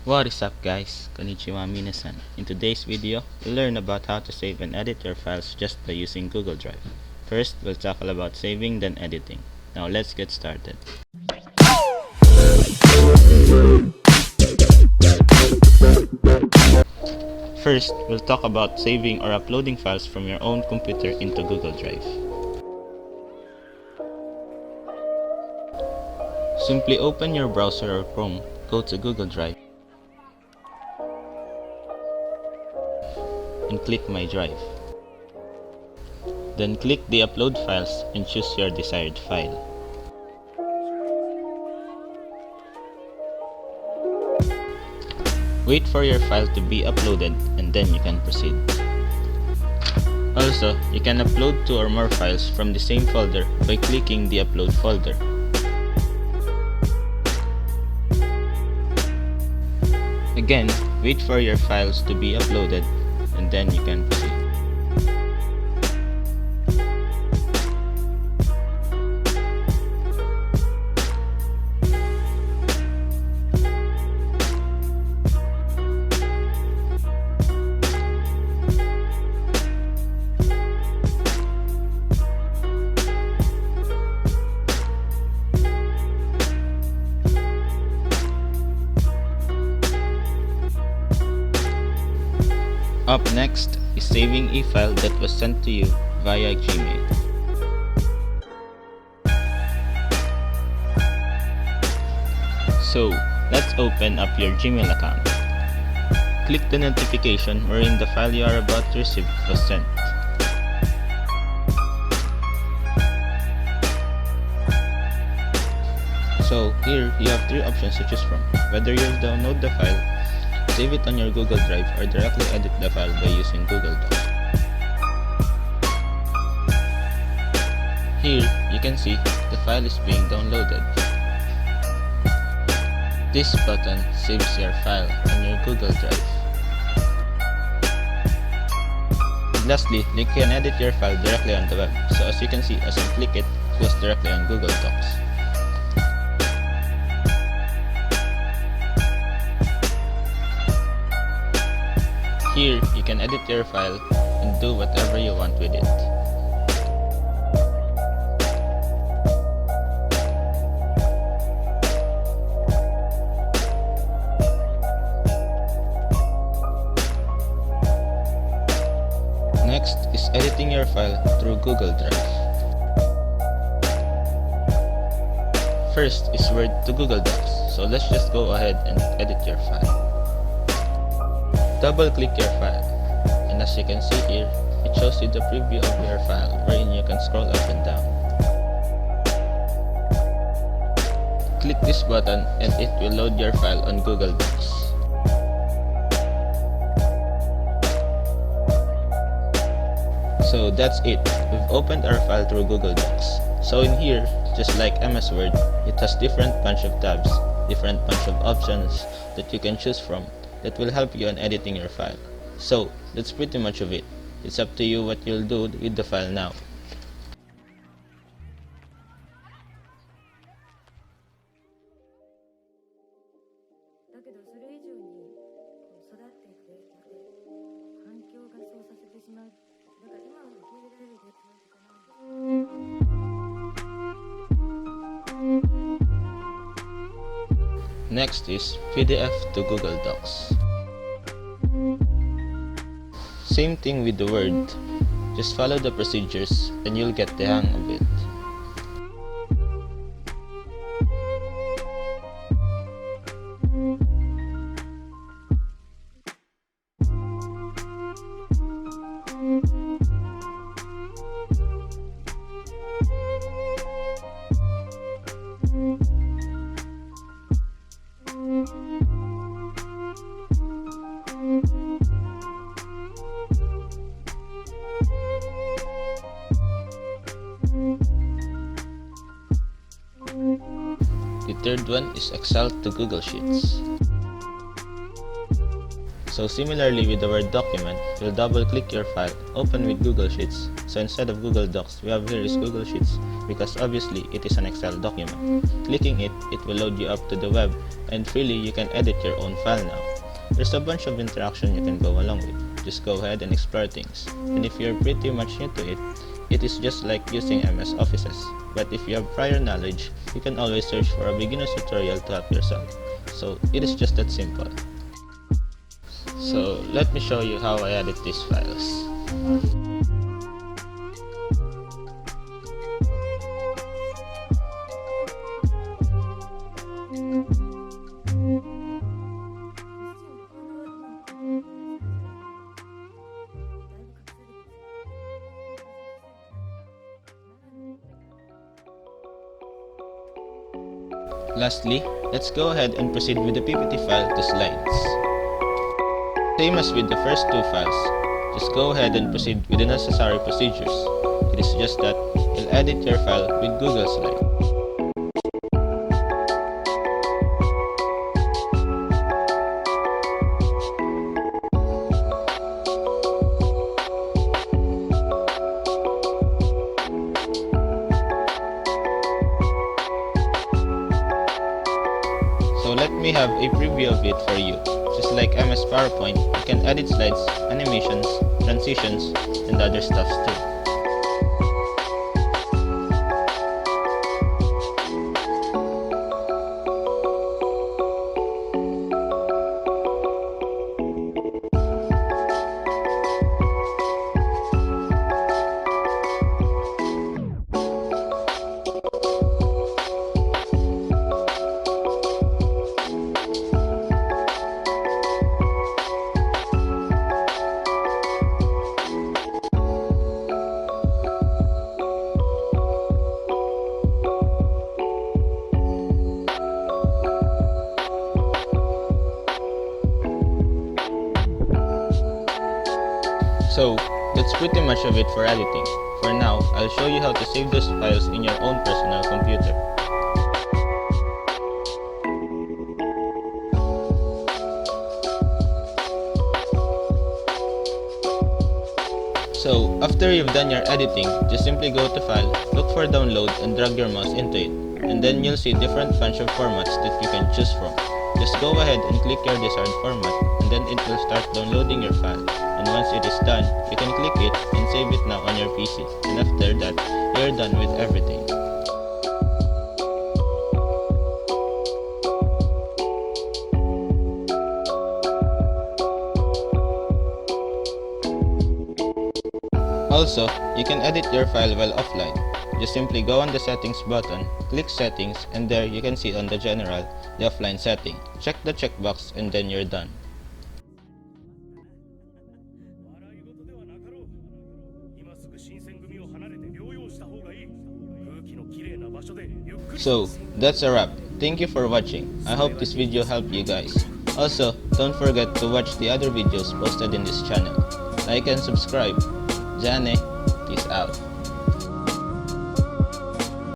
What is up guys, konnichiwa minasan. In today's video, we'll learn about how to save and edit your files just by using Google Drive. First, we'll tackle about saving then editing. Now let's get started. First, we'll talk about saving or uploading files from your own computer into Google Drive. Simply open your browser or Chrome, go to Google Drive, and click My Drive. Then click the Upload Files and choose your desired file. Wait for your file to be uploaded and then you can proceed. Also, you can upload 2 or more files from the same folder by clicking the Upload folder. Again, wait for your files to be uploaded and then you can proceed. Up next is saving a file that was sent to you via Gmail. So, let's open up your Gmail account. Click the notification wherein the file you are about to receive was sent. So, here you have 3 options to choose from, whether you'll download the file, save it on your Google Drive, or directly edit the file by using Google Docs. Here, you can see the file is being downloaded. This button saves your file on your Google Drive. And lastly, you can edit your file directly on the web. So as you can see, as you click it, it goes directly on Google Docs. Here, you can edit your file and do whatever you want with it. Next is editing your file through Google Drive. First is Word to Google Docs, so let's just go ahead and edit your file. Double click your file, and as you can see here, it shows you the preview of your file wherein you can scroll up and down. Click this button and it will load your file on Google Docs. So that's it, we've opened our file through Google Docs. So in here, just like MS Word, it has different bunch of tabs, different bunch of options that you can choose from that will help you in editing your file. So, that's pretty much of it. It's up to you what you'll do with the file now. Next is PDF to Google Docs. Same thing with the Word, just follow the procedures and you'll get the hang of it. The third one is Excel to Google Sheets. So similarly with the Word document, you'll double click your file, open with Google Sheets. So instead of Google Docs, we have here is Google Sheets because obviously it is an Excel document. Clicking it, it will load you up to the web and freely you can edit your own file now. There's a bunch of interaction you can go along with. Just go ahead and explore things. And if you're pretty much new to it, it is just like using MS Offices. But if you have prior knowledge, you can always search for a beginner's tutorial to help yourself. So it is just that simple. So let me show you how I edit these files. Lastly, let's go ahead and proceed with the PPT file to slides. Same as with the first two files, just go ahead and proceed with the necessary procedures. It is just that you'll edit your file with Google Slides. So let me have a preview of it for you. Just like MS PowerPoint, you can edit slides, animations, transitions, and other stuffs too. So, that's pretty much of it for editing. For now, I'll show you how to save those files in your own personal computer. So, after you've done your editing, just simply go to File, look for Download and drag your mouse into it. And then you'll see different bunch of formats that you can choose from. Just go ahead and click your desired format and then it will start downloading your file. And once it is done, you can click it and save it now on your PC. And after that, you're done with everything. Also, you can edit your file while offline. Just simply go on the settings button, click settings, and there you can see on the general, the offline setting. Check the checkbox and then you're done. So, that's a wrap. Thank you for watching. I hope this video helped you guys. Also, don't forget to watch the other videos posted in this channel. Like and subscribe. Jane, peace out.